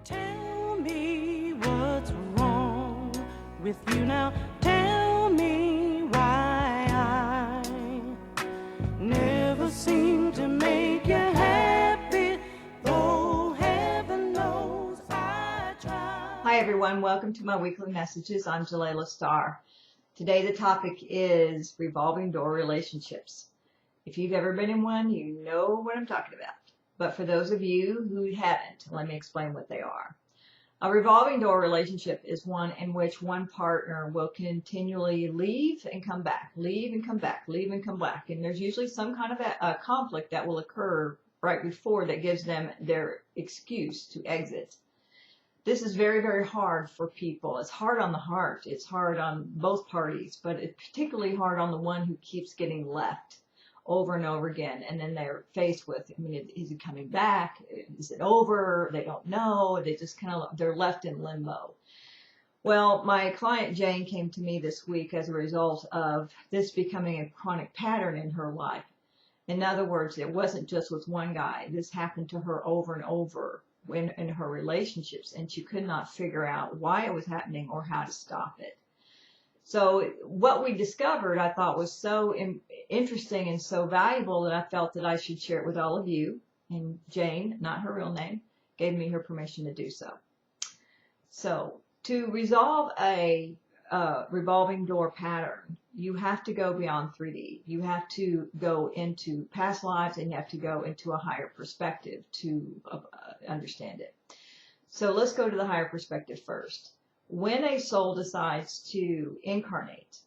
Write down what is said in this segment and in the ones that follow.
Tell me what's wrong with you now. Tell me why I never seem to make you happy, though heaven knows I try. Hi everyone, welcome to my weekly messages. I'm Jalala Starr. Today the topic is revolving door relationships. If you've ever been in one, you know what I'm talking about. But for those of you who haven't, let me explain what they are. A revolving door relationship is one in which one partner will continually leave and come back, leave and come back, leave and come back. And there's usually some kind of a conflict that will occur right before that gives them their excuse to exit. This is very, very hard for people. It's hard on the heart. It's hard on both parties, but it's particularly hard on the one who keeps getting left over and over again. And then they're faced with, is it coming back? Is it over? They don't know. They just they're left in limbo. Well, my client Jane came to me this week as a result of this becoming a chronic pattern in her life. In other words, it wasn't just with one guy. This happened to her over and over in her relationships, and she could not figure out why it was happening or how to stop it. So what we discovered I thought was so interesting and so valuable that I felt that I should share it with all of you. And Jane, not her real name, gave me her permission to do so. So to resolve a revolving door pattern, you have to go beyond 3D. You have to go into past lives, and you have to go into a higher perspective to understand it. So let's go to the higher perspective first. When a soul decides to incarnate,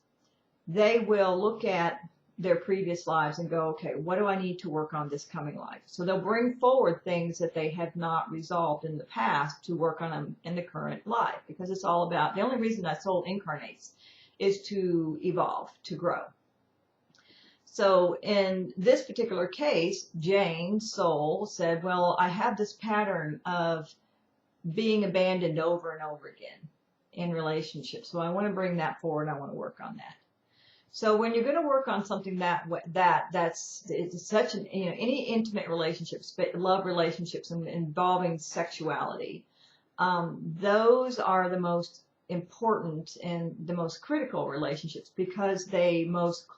they will look at their previous lives and go, okay, what do I need to work on this coming life? So they'll bring forward things that they have not resolved in the past to work on them in the current life, because it's all about, the only reason that soul incarnates is to evolve, to grow. So in this particular case, Jane's soul said, well, I have this pattern of being abandoned over and over again in relationships. So I want to bring that forward. I want to work on that. So when you're going to work on something it's such an, any intimate relationships, love relationships involving sexuality, those are the most important and the most critical relationships, because they most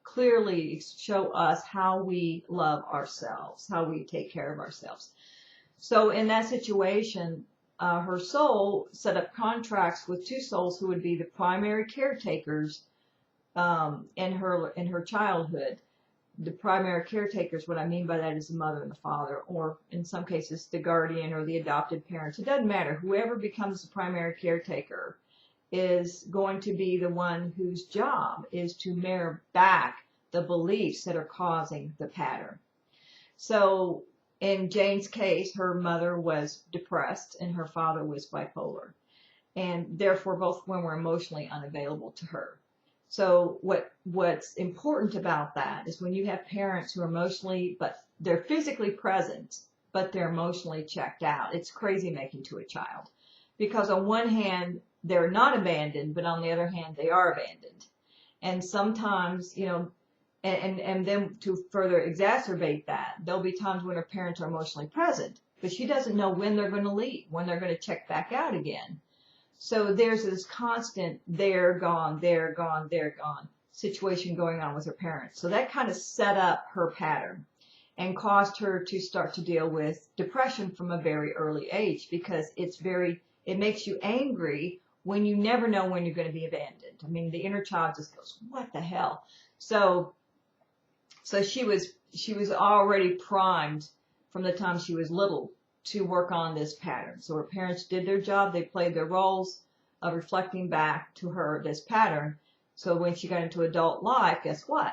clearly show us how we love ourselves, how we take care of ourselves. So in that situation, her soul set up contracts with two souls who would be the primary caretakers in her childhood. The primary caretakers, what I mean by that is the mother and the father, or in some cases the guardian or the adopted parents. It doesn't matter. Whoever becomes the primary caretaker is going to be the one whose job is to mirror back the beliefs that are causing the pattern. So in Jane's case, her mother was depressed and her father was bipolar, and therefore both of them were emotionally unavailable to her. So what's important about that is when you have parents who are emotionally, but they're physically present, but they're emotionally checked out, it's crazy making to a child. Because on one hand, they're not abandoned, but on the other hand, they are abandoned. And sometimes, and then to further exacerbate that, there'll be times when her parents are emotionally present, but she doesn't know when they're going to leave, when they're going to check back out again. So there's this constant they're gone situation going on with her parents. So that kind of set up her pattern and caused her to start to deal with depression from a very early age, because it makes you angry when you never know when you're going to be abandoned. I mean, the inner child just goes, what the hell? So she was already primed from the time she was little to work on this pattern. So her parents did their job. They played their roles of reflecting back to her this pattern. So when she got into adult life, guess what?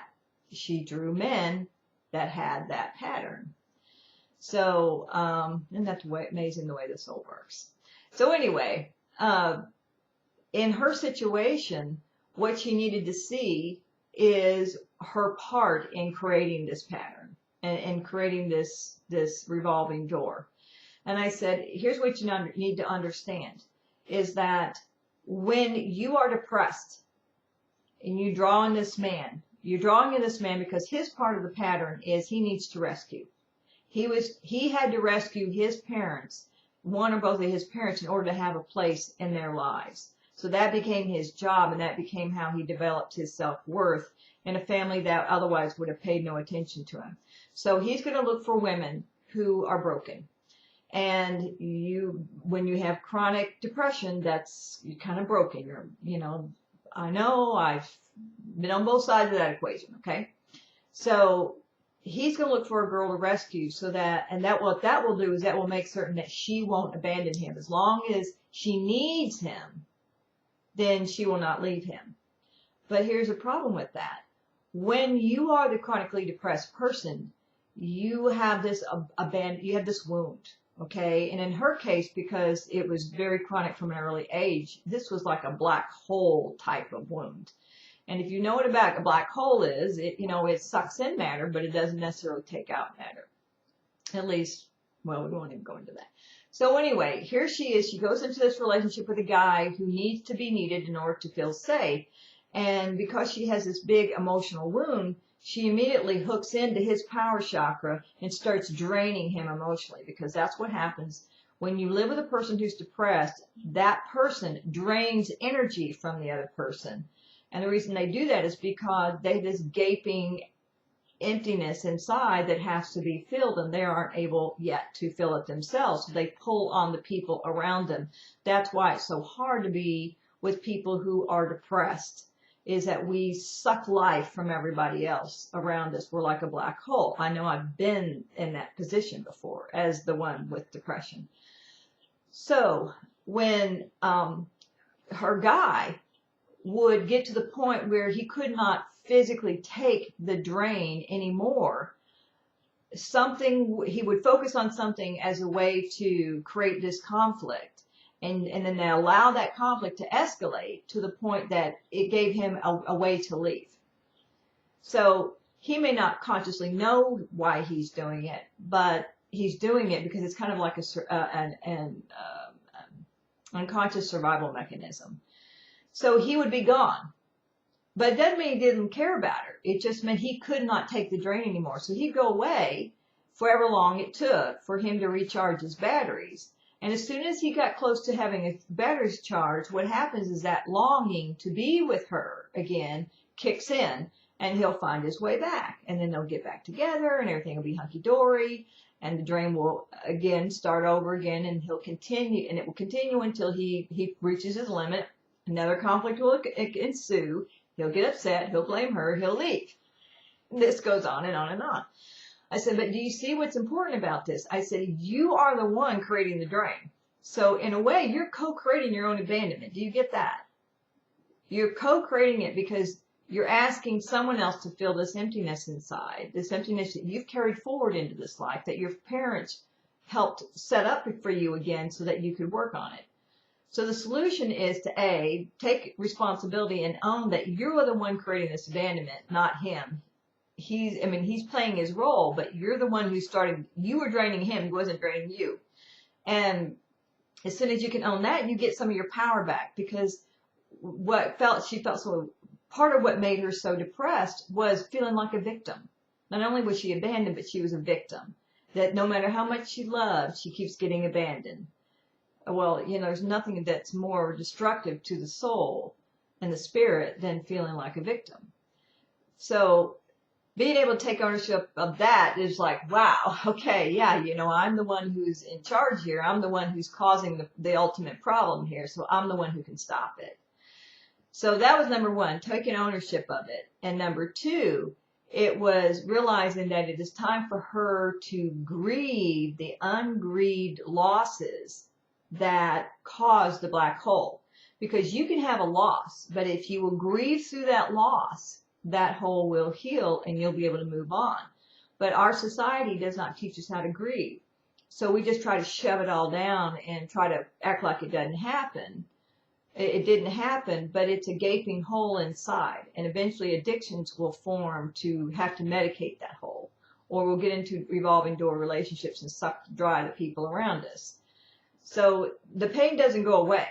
She drew men that had that pattern. So, isn't that amazing the way the soul works? So anyway, in her situation, what she needed to see is her part in creating this pattern and creating this revolving door. And I said, here's what you need to understand, is that when you are depressed and you draw in this man, you're drawing in this man because his part of the pattern is he needs to rescue. He had to rescue his parents one or both of his parents in order to have a place in their lives. So that became his job, and that became how he developed his self-worth in a family that otherwise would have paid no attention to him. So he's going to look for women who are broken. And when you have chronic depression, you're kind of broken. I know I've been on both sides of that equation, okay? So he's going to look for a girl to rescue what that will do is that will make certain that she won't abandon him. As long as she needs him, then she will not leave him. But here's a problem with that. When you are the chronically depressed person, you have this wound, okay? And in her case, because it was very chronic from an early age, this was like a black hole type of wound. And if you know what a black hole is, it sucks in matter, but it doesn't necessarily take out matter. At least, well, we won't even go into that. So anyway, here she is. She goes into this relationship with a guy who needs to be needed in order to feel safe. And because she has this big emotional wound, she immediately hooks into his power chakra and starts draining him emotionally, because that's what happens when you live with a person who's depressed. That person drains energy from the other person. And the reason they do that is because they have this gaping emptiness inside that has to be filled, and they aren't able yet to fill it themselves. So they pull on the people around them. That's why it's so hard to be with people who are depressed, is that we suck life from everybody else around us. We're like a black hole. I know I've been in that position before as the one with depression. So when her guy would get to the point where he could not physically take the drain anymore, he would focus on something as a way to create this conflict. And then they allow that conflict to escalate to the point that it gave him a way to leave. So he may not consciously know why he's doing it, but he's doing it because it's kind of like an unconscious survival mechanism. So he would be gone. But it doesn't mean he didn't care about her. It just meant he could not take the drain anymore. So he'd go away for however long it took for him to recharge his batteries. And as soon as he got close to having his batteries charged, what happens is that longing to be with her again kicks in, and he'll find his way back. And then they'll get back together, and everything will be hunky-dory, and the drain will again start over again, and he'll continue, and it will continue until he reaches his limit. Another conflict will ensue. He'll get upset. He'll blame her. He'll leave. This goes on and on and on. I said, but do you see what's important about this? I said, you are the one creating the drain. So in a way, you're co-creating your own abandonment. Do you get that? You're co-creating it because you're asking someone else to fill this emptiness inside, this emptiness that you've carried forward into this life, that your parents helped set up for you again so that you could work on it. So the solution is to A, take responsibility and own that you're the one creating this abandonment, not him. He's playing his role, but you're the one who started. You were draining him. He wasn't draining you. And as soon as you can own that, you get some of your power back, because she felt so, part of what made her so depressed was feeling like a victim. Not only was she abandoned, but she was a victim. That no matter how much she loved, she keeps getting abandoned. Well, there's nothing that's more destructive to the soul and the spirit than feeling like a victim. So being able to take ownership of that is like, wow, okay, yeah, I'm the one who's in charge here. I'm the one who's causing the ultimate problem here. So I'm the one who can stop it. So that was number one, taking ownership of it. And number two, it was realizing that it is time for her to grieve the ungrieved losses that caused the black hole. Because you can have a loss, but if you will grieve through that loss, that hole will heal and you'll be able to move on. But our society does not teach us how to grieve. So we just try to shove it all down and try to act like it doesn't happen. It didn't happen, but it's a gaping hole inside. And eventually addictions will form to have to medicate that hole. Or we'll get into revolving door relationships and suck dry the people around us. So the pain doesn't go away.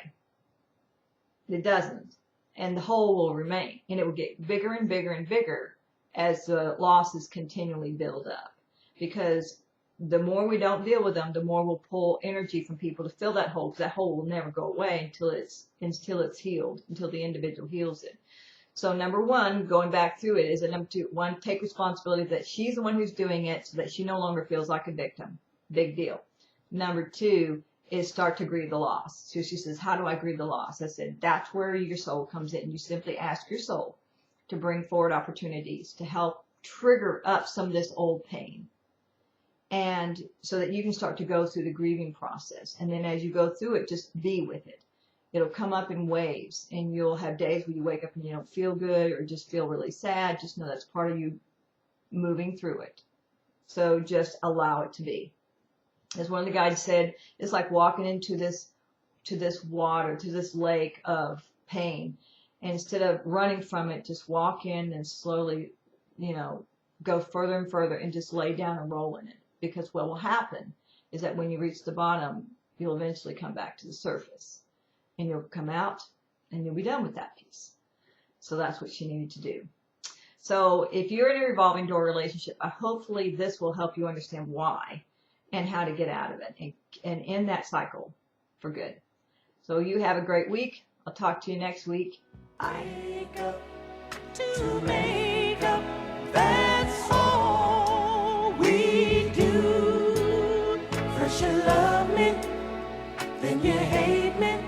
It doesn't. And the hole will remain, and it will get bigger and bigger and bigger as the losses continually build up. Because The more we don't deal with them, the more we'll pull energy from people to fill that hole, because that hole will never go away until it's healed, until the individual heals it. So number one, going back through it, is number two, one, take responsibility that she's the one who's doing it so that she no longer feels like a victim. Big deal. Number two is start to grieve the loss. So she says, how do I grieve the loss? I said, that's where your soul comes in. You simply ask your soul to bring forward opportunities to help trigger up some of this old pain. And so that you can start to go through the grieving process. And then as you go through it, just be with it. It'll come up in waves, and you'll have days where you wake up and you don't feel good or just feel really sad. Just know that's part of you moving through it. So just allow it to be. As one of the guys said, it's like walking into this water, to this lake of pain. And instead of running from it, just walk in and slowly, go further and further and just lay down and roll in it. Because what will happen is that when you reach the bottom, you'll eventually come back to the surface. And you'll come out and you'll be done with that piece. So that's what she needed to do. So if you're in a revolving door relationship, hopefully this will help you understand why and how to get out of it and end that cycle for good. So you have a great week. I'll talk to you next week. Wake up to make up, that's all we do. First you love me, then you hate me.